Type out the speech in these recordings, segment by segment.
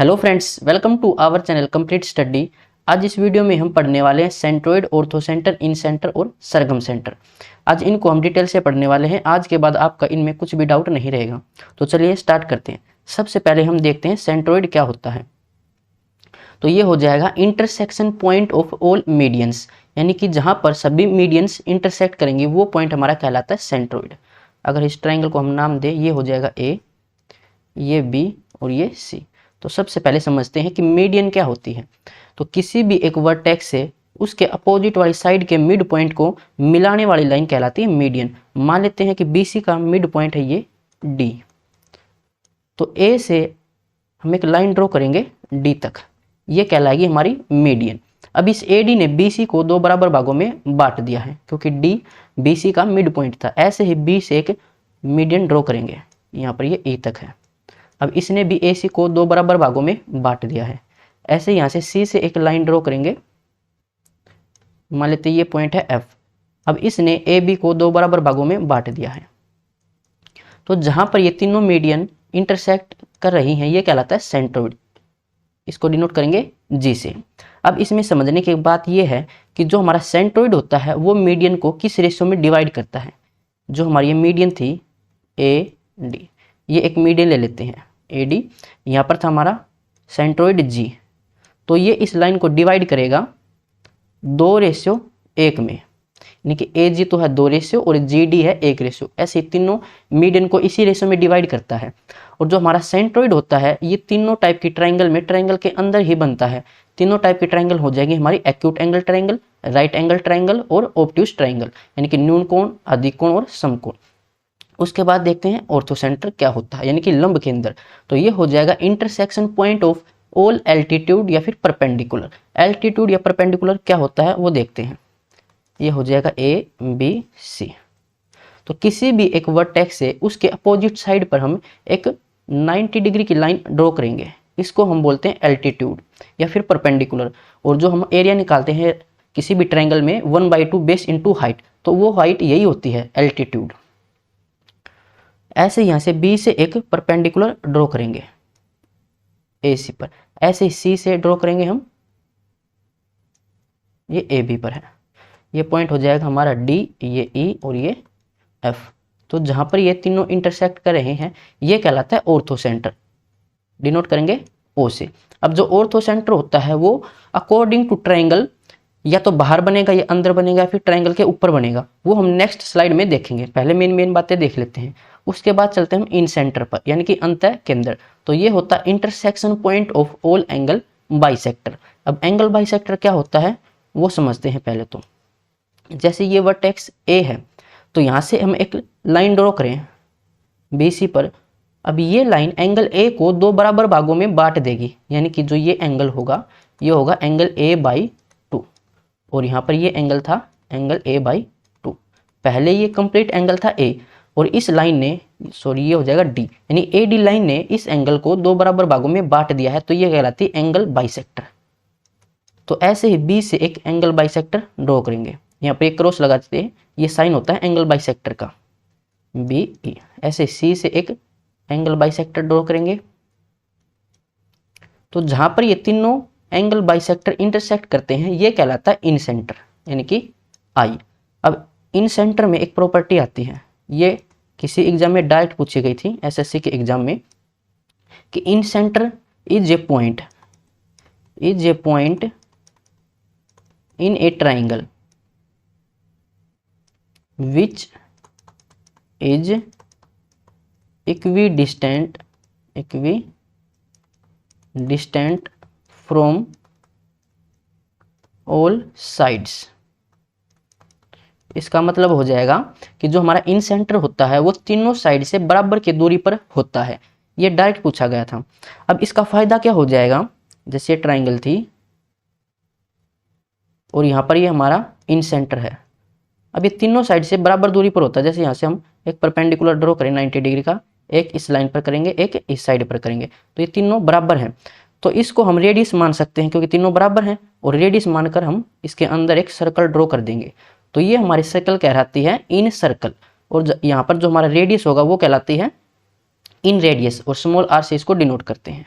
Hello friends, welcome to our channel complete study. आज इस video में हम पढ़ने वाले हैं centroid, orthocentre, incentre और सरगम सेंटर। आज इनको हम डिटेल से पढ़ने वाले हैं। आज के बाद आपका इनमें कुछ भी डाउट नहीं रहेगा। तो चलिए स्टार्ट करते हैं। सबसे पहले हम देखते हैं सेंट्रोइड क्या होता है। तो ये हो जाएगा intersection point of all medians, यानी कि जहाँ पर सभी मीडियंस इंटरसेक्ट करेंगे वो पॉइंट हमारा कहलाता है सेंट्रोइड। अगर इस ट्राइंगल को हम नाम दें, ये हो जाएगा ए, ये बी और ये सी। तो सबसे पहले समझते हैं कि मीडियन क्या होती है। तो किसी भी एक वर्टेक्स से उसके अपोजिट वाली साइड के मिड पॉइंट को मिलाने वाली लाइन कहलाती है मीडियन। मान लेते हैं कि बीसी का मिड पॉइंट है ये डी, तो ए से हम एक लाइन ड्रॉ करेंगे डी तक, ये कहलाएगी हमारी मीडियन। अब इस एडी ने बीसी को दो बराबर भागों में बांट दिया है, क्योंकि डी बीसी का मिड पॉइंट था। ऐसे ही बी से एक मीडियन ड्रॉ करेंगे, यहाँ पर ये ए तक है। अब इसने भी ए सी को दो बराबर भागों में बांट दिया है। ऐसे यहाँ से सी से एक लाइन ड्रॉ करेंगे, मान लेते ये पॉइंट है एफ। अब इसने ए बी को दो बराबर भागों में बांट दिया है। तो जहां पर ये तीनों मीडियन इंटरसेक्ट कर रही हैं ये कहलाता है सेंट्रोइड। इसको डिनोट करेंगे जी से। अब इसमें समझने की बात यह है कि जो हमारा सेंट्रोइड होता है वो मीडियन को किस रेशियो में डिवाइड करता है। जो हमारी ये मीडियन थी ए डी, ये एक मीडियन ले लेते हैं ए डी, यहाँ पर था हमारा सेंट्रोइड जी। तो ये इस लाइन को डिवाइड करेगा 2:1 में, यानी कि ए जी तो है 2 और जी डी है 1। ऐसे तीनों मीडियन को इसी रेशियो में डिवाइड करता है। और जो हमारा सेंट्रोइड होता है ये तीनों टाइप की ट्राइंगल में ट्राइंगल के अंदर ही बनता है। तीनों टाइप की ट्राइंगल हो जाएगी हमारी acute angle triangle, right angle triangle और ऑब्ट्यूज ट्राइंगल, यानी कि न्यून कोण, अधिक कोण और समकोण। उसके बाद देखते हैं ऑर्थो सेंटर क्या होता है, यानी कि लंब केंद्र। तो ये हो जाएगा intersection point of all altitude या फिर परपेंडिकुलर। एल्टीट्यूड या परपेंडिकुलर क्या होता है वो देखते हैं। ये हो जाएगा ए बी सी। तो किसी भी एक वर्टेक्स से उसके अपोजिट साइड पर हम एक 90 डिग्री की लाइन ड्रॉ करेंगे, इसको हम बोलते हैं एल्टीट्यूड या फिर परपेंडिकुलर। और जो हम एरिया निकालते हैं किसी भी ट्रायंगल में 1/2 बेस इंटू हाइट, तो वो हाइट यही होती है एल्टीट्यूड। ऐसे यहाँ से बी से एक परपेंडिकुलर ड्रॉ करेंगे ए सी पर, ऐसे सी से ड्रॉ करेंगे हम, ये ए बी पर है। ये पॉइंट हो जाएगा हमारा डी, ये ई और ये एफ। तो जहां पर ये तीनों इंटरसेक्ट कर रहे हैं ये कहलाता है ऑर्थो सेंटर, डिनोट करेंगे ओ से। अब जो ऑर्थो सेंटर होता है वो अकॉर्डिंग टू ट्रायंगल या तो बाहर बनेगा या अंदर बनेगा, फिर ट्रायंगल के ऊपर बनेगा, वो हम नेक्स्ट स्लाइड में देखेंगे। पहले मेन बातें देख लेते हैं, उसके बाद चलते हैं हम इन सेंटर पर, यानी कि अंतः केंद्र। तो ये होता है intersection point of all angle bisector. अब एंगल बाइसेक्टर क्या होता है वो समझते हैं पहले। तो जैसे ये वर्टेक्स ए है, तो यहाँ से हम एक लाइन ड्रॉ करें बीसी पर। अब ये लाइन एंगल ए को दो बराबर भागों में बांट देगी, यानी कि जो ये एंगल होगा ये होगा एंगल A/2, और यहाँ पर ये एंगल था एंगल A/2। पहले ये कंप्लीट एंगल था ए, और इस लाइन ने, सॉरी ये हो जाएगा डी, यानी ए डी लाइन ने इस एंगल को दो बराबर भागों में बांट दिया है, तो ये कहलाती है एंगल बाइसेक्टर। तो ऐसे ही बी से एक एंगल बाइसेक्टर ड्रॉ करेंगे, यहाँ पे एक क्रॉस लगा देते हैं, ये साइन होता है एंगल बाइसेक्टर का बी ई। ऐसे सी से एक एंगल बाइसेक्टर ड्रॉ करेंगे। तो जहां पर ये तीनों एंगल बाइसेक्टर इंटरसेक्ट करते हैं ये कहलाता है इन सेंटर, यानी कि आई। अब इन सेंटर में एक प्रॉपर्टी आती है, ये किसी एग्जाम में डायरेक्ट पूछी गई थी एसएससी के एग्जाम में, कि incentre is a point in a triangle which is equidistant from all sides। इसका मतलब हो जाएगा कि जो हमारा इन सेंटर होता है वो तीनों साइड से बराबर की दूरी पर होता है। ये डायरेक्ट पूछा गया था। अब इसका फायदा क्या हो जाएगा, जैसे ट्राइंगल थी और यहाँ पर ये हमारा इन सेंटर है। अब ये तीनों साइड से बराबर दूरी पर होता है। जैसे यहाँ से हम एक परपेंडिकुलर ड्रॉ करें 90 डिग्री का, एक इस लाइन पर करेंगे, एक इस साइड पर करेंगे, तो ये तीनों बराबर हैं। तो इसको हम रेडियस मान सकते हैं, क्योंकि तीनों बराबर हैं, और रेडियस मानकर हम इसके अंदर एक सर्कल ड्रॉ कर देंगे। तो ये हमारी सर्कल कहलाती है इन सर्कल, और यहाँ पर जो हमारा रेडियस होगा वो कहलाती है इन रेडियस, और स्मॉल आर से इसको डिनोट करते हैं।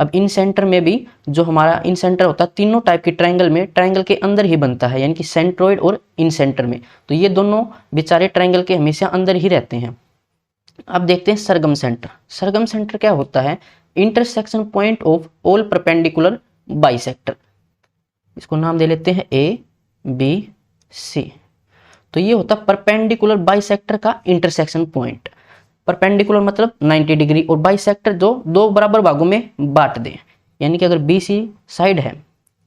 अब इन सेंटर में भी जो हमारा इन सेंटर होता है तीनों टाइप के ट्रायंगल में ट्रायंगल के अंदर ही बनता है, यानी कि सेंट्रोइड और इन सेंटर में। तो ये दोनों बेचारे ट्रायंगल के हमेशा अंदर ही रहते हैं। अब देखते हैं सरगम सेंटर। सरगम सेंटर क्या होता है? Intersection point of all perpendicular bisector. इसको नाम दे लेते हैं ए बी सी। तो ये होता है परपेंडिकुलर बाइसेक्टर का इंटरसेक्शन पॉइंट। परपेंडिकुलर मतलब 90 डिग्री और बाइसेक्टर जो दो बराबर भागों में बांट दे, यानी कि अगर बी सी साइड है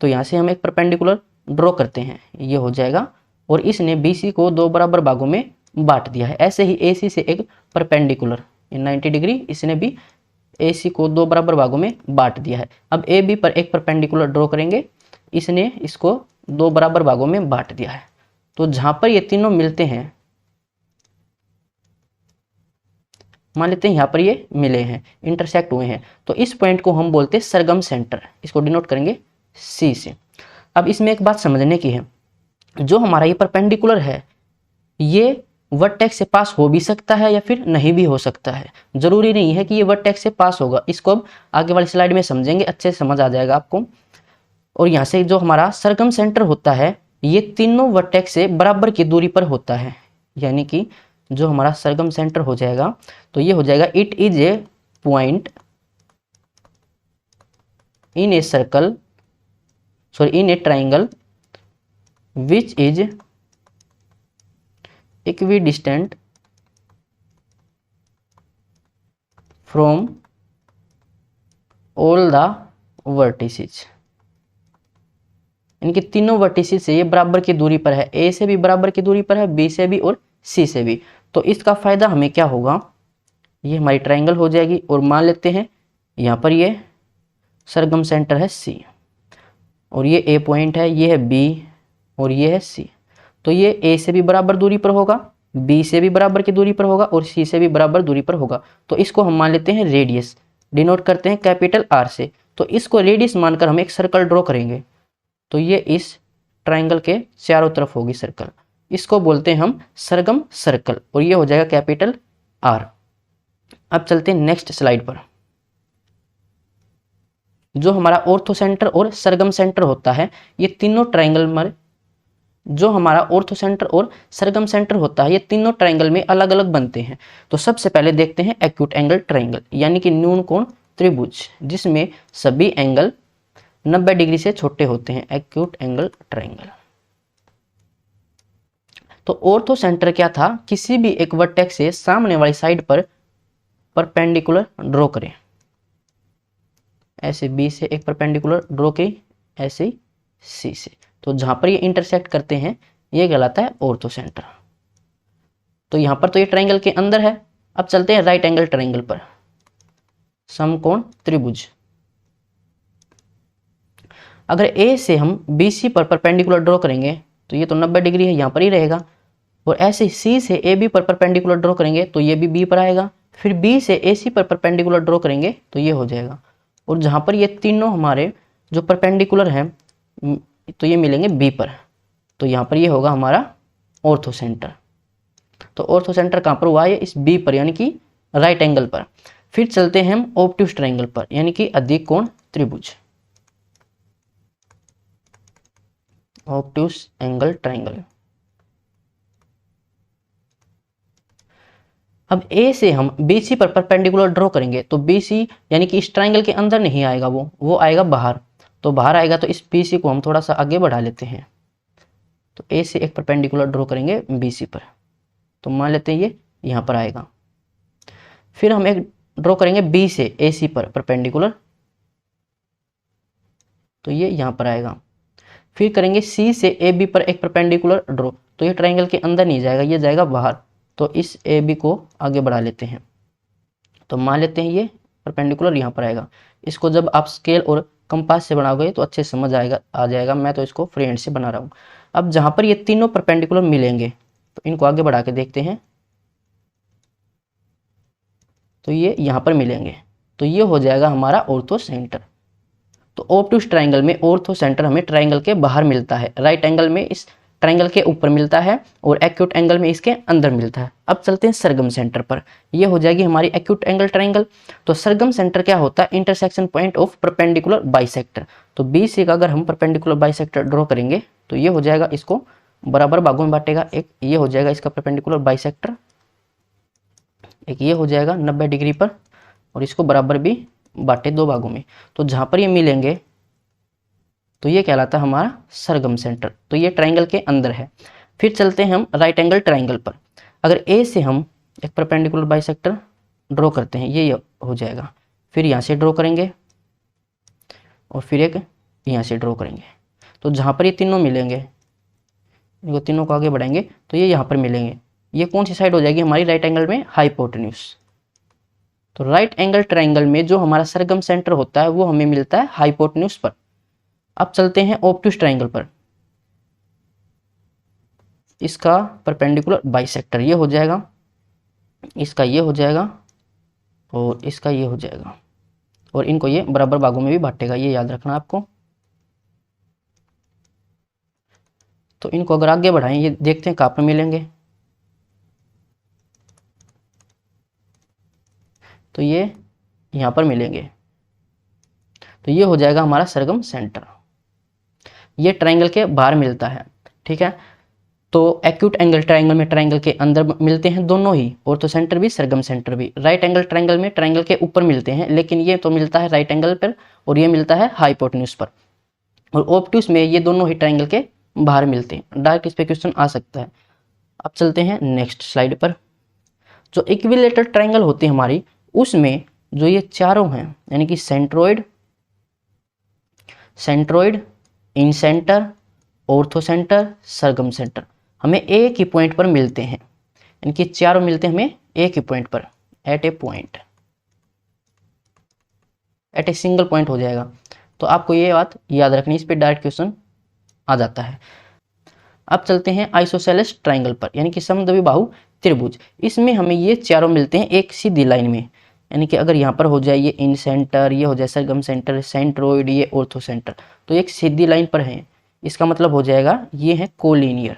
तो यहाँ से हम एक परपेंडिकुलर ड्रॉ करते हैं, ये हो जाएगा, और इसने बी सी को दो बराबर भागों में बांट दिया है। ऐसे ही ए सी से एक परपेंडिकुलर 90 डिग्री इसने भी ए सी को दो बराबर भागों में बांट दिया है। अब ए बी पर एक परपेंडिकुलर ड्रॉ करेंगे, इसने इसको दो बराबर भागों में बांट दिया है। तो जहां पर ये तीनों मिलते हैं, मान लेते हैं यहाँ पर ये मिले हैं, इंटरसेक्ट हुए हैं, तो इस पॉइंट को हम बोलते हैं सरगम सेंटर। इसको डिनोट करेंगे सी से। अब इसमें एक बात समझने की है, जो हमारा ये परपेंडिकुलर है ये वर्टेक्स से पास हो भी सकता है या फिर नहीं भी हो सकता है। जरूरी नहीं है कि ये वर्टेक्स से पास होगा। इसको अब आगे वाली स्लाइड में समझेंगे, अच्छे से समझ आ जाएगा आपको। और यहाँ से जो हमारा सरगम सेंटर होता है ये तीनों वर्टेक्स से बराबर की दूरी पर होता है, यानी कि जो हमारा सरगम सेंटर हो जाएगा तो ये हो जाएगा it is a point in a circle in a triangle which is equidistant from all the vertices. इनके तीनों वर्टिसेस से ये बराबर की दूरी पर है, ए से भी बराबर की दूरी पर है, बी से भी और सी से भी। तो इसका फायदा हमें क्या होगा, ये हमारी ट्रायंगल हो जाएगी। और मान लेते हैं यहाँ पर ये सरगम सेंटर है सी, और ये ए पॉइंट है, ये है बी और ये है सी। तो ये ए से भी बराबर दूरी पर होगा, बी से भी बराबर की दूरी पर होगा और सी से भी बराबर दूरी पर होगा। तो इसको हम मान लेते हैं रेडियस, डिनोट करते हैं कैपिटल आर से। तो इसको रेडियस मानकर हम एक सर्कल ड्रॉ करेंगे, तो ये इस ट्रायंगल के चारों तरफ होगी सर्कल। इसको बोलते हैं हम सरगम सर्कल, और ये हो जाएगा कैपिटल आर। अब चलते हैं नेक्स्ट स्लाइड पर। जो हमारा ऑर्थो सेंटर और सरगम सेंटर होता है, ये तीनों ट्रायंगल में, जो हमारा ऑर्थो सेंटर और सरगम सेंटर होता है, ये तीनों ट्रायंगल में अलग अलग बनते हैं। तो सबसे पहले देखते हैं एक्यूट एंगल ट्रायंगल, यानी कि न्यून कोण त्रिभुज, जिसमें सभी एंगल 90 डिग्री से छोटे होते हैं, एक्यूट एंगल ट्रायंगल। तो ऑर्थो सेंटर क्या था, किसी भी एक वर्टेक्स से सामने वाली साइड पर परपेंडिकुलर ड्रॉ करें। ऐसे बी से एक परपेंडिकुलर ड्रॉ की, ऐसे सी से, तो जहां पर ये इंटरसेक्ट करते हैं ये कहलाता है ऑर्थो सेंटर। तो यहां पर तो ये ट्रायंगल के अंदर है। अब चलते हैं राइट एंगल ट्रायंगल पर, समकोण त्रिभुज। अगर ए से हम बी सी पर परपेंडिकुलर ड्रॉ करेंगे तो ये तो 90 डिग्री है, यहाँ पर ही रहेगा। और ऐसे सी से ए बी पर परपेंडिकुलर ड्रॉ करेंगे तो ये भी बी पर आएगा। फिर बी से ए सी पर परपेंडिकुलर ड्रॉ करेंगे तो ये हो जाएगा। और जहाँ पर ये तीनों हमारे जो परपेंडिकुलर हैं तो ये मिलेंगे बी पर, तो यहाँ पर ये होगा हमारा ऑर्थो सेंटर। तो ऑर्थो सेंटर कहाँ पर हुआ है, इस बी पर, यानी कि राइट एंगल पर। फिर चलते हैं हम ऑब्ट्यूस ट्रायंगल पर, यानी कि अधिक कोण त्रिभुज, ऑब्ट्यूस एंगल ट्रायंगल। अब ए से हम BC पर परपेंडिकुलर ड्रॉ करेंगे तो BC यानी कि इस ट्रायंगल के अंदर नहीं आएगा, वो आएगा बाहर। तो बाहर आएगा तो इस BC को हम थोड़ा सा आगे बढ़ा लेते हैं। तो ए से एक परपेंडिकुलर ड्रॉ करेंगे BC पर, तो मान लेते हैं ये यहाँ पर आएगा। फिर हम एक ड्रॉ करेंगे B से AC पर परपेंडिकुलर, तो ये यहाँ पर आएगा। फिर करेंगे C से AB पर एक परपेंडिकुलर ड्रॉ, तो ये ट्रायंगल के अंदर नहीं जाएगा, ये जाएगा बाहर। तो इस AB को आगे बढ़ा लेते हैं, तो मान लेते हैं ये परपेंडिकुलर यहाँ पर आएगा। इसको जब आप स्केल और कंपास से बनाओगे तो अच्छे समझ आ जाएगा। मैं तो इसको फ्री हैंड से बना रहा हूँ। अब जहाँ पर ये तीनों परपेंडिकुलर मिलेंगे तो इनको आगे बढ़ा के देखते हैं, तो ये यहाँ पर मिलेंगे, तो ये हो जाएगा हमारा ऑर्थो सेंटर। तो ऑब्ट्यूस ट्रायंगल में ऑर्थो सेंटर हमें ट्रायंगल के बाहर मिलता है। राइट एंगल में इस ट्रायंगल के ऊपर मिलता है और एक्यूट एंगल में इसके अंदर मिलता है। अब चलते हैं सरगम सेंटर पर। ये हो जाएगी हमारी एक्यूट एंगल ट्रायंगल। तो सरगम सेंटर क्या होता है? Intersection point of perpendicular bisector. तो बी सी का अगर हम परपेंडिकुलर बाइसेक्टर ड्रॉ करेंगे तो ये हो जाएगा, इसको बराबर भागों में बांटेगा। एक ये हो जाएगा इसका परपेंडिकुलर बाइसेक्टर, एक ये हो जाएगा 90 डिग्री पर, और इसको बराबर भी बांटे 2 भागों में। तो जहां पर ये मिलेंगे तो ये कहलाता है हमारा सरगम सेंटर। तो ये ट्रायंगल के अंदर है। फिर चलते हैं हम राइट एंगल ट्रायंगल पर। अगर ए से हम एक परपेंडिकुलर बाइसेक्टर ड्रॉ करते हैं, ये हो जाएगा। फिर यहाँ से ड्रॉ करेंगे और फिर एक यहाँ से ड्रॉ करेंगे। तो जहाँ पर ये तीनों मिलेंगे, इनको तीनों को आगे बढ़ाएंगे तो ये यहाँ पर मिलेंगे। ये कौन सी साइड हो जाएगी हमारी? राइट एंगल में हाइपोटेन्यूज। तो राइट एंगल ट्रायंगल में जो हमारा सरगम सेंटर होता है वो हमें मिलता है हाइपोटेन्यूज पर। अब चलते हैं ऑब्ट्यूज ट्रायंगल पर। इसका परपेंडिकुलर बाइसेक्टर ये हो जाएगा, इसका ये हो जाएगा और इसका ये हो जाएगा, और इनको ये बराबर भागों में भी बांटेगा, ये याद रखना आपको। तो इनको अगर आगे बढ़ाएं, ये देखते हैं कहाँ पर मिलेंगे। तो ये यहाँ पर मिलेंगे। तो ये हो जाएगा हमारा सरगम सेंटर। ये ट्रायंगल के बाहर मिलता है, ठीक है। तो एक्यूट एंगल ट्रायंगल में ट्रायंगल के अंदर मिलते हैं दोनों ही, ऑर्थो सेंटर भी सरगम सेंटर भी। राइट एंगल ट्रायंगल में ट्रायंगल के ऊपर मिलते हैं, लेकिन ये तो मिलता है राइट एंगल पर और ये मिलता है हाइपोटेन्यूज पर। और ऑब्ट्यूज में ये दोनों ही ट्रायंगल के बाहर मिलते हैं। डायरेक्ट इस पे क्वेश्चन आ सकता है। अब चलते हैं नेक्स्ट स्लाइड पर। जो इक्विलेटरल ट्रायंगल होती है हमारी, उसमें जो ये चारों हैं, यानी कि सेंट्रोइड, सेंट्रोइड, इन सेंटर, ऑर्थो सेंटर, सरगम सेंटर, हमें एक ही पॉइंट पर मिलते हैं। यानी कि चारों मिलते हैं हमें एक ही पॉइंट पर, at a point, at a single point हो जाएगा। तो आपको ये बात याद रखनी, इस पे डायरेक्ट क्वेश्चन आ जाता है। अब चलते हैं आइसोसेलेस ट्रायंगल पर, यानी कि समद्विबाहु त्रिभुज। इसमें हमें ये चारों मिलते हैं एक सीधी लाइन में। यानी कि अगर यहाँ पर हो जाए ये इन सेंटर, ये हो जाए सरगम सेंटर, सेंट्रोइड, ये ऑर्थो सेंटर, तो एक सीधी लाइन पर है। इसका मतलब हो जाएगा ये है कोलिनियर।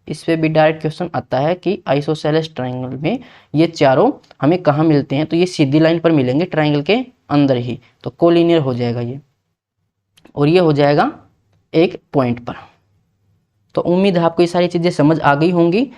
इस पे भी डायरेक्ट क्वेश्चन आता है कि आइसोसेलेस ट्रायंगल में ये चारों हमें कहाँ मिलते हैं? तो ये सीधी लाइन पर मिलेंगे, ट्रायंगल के अंदर ही। तो कोलिनियर हो जाएगा ये, और ये हो जाएगा एक पॉइंट पर। तो उम्मीद है आपको ये सारी चीज़ें समझ आ गई होंगी।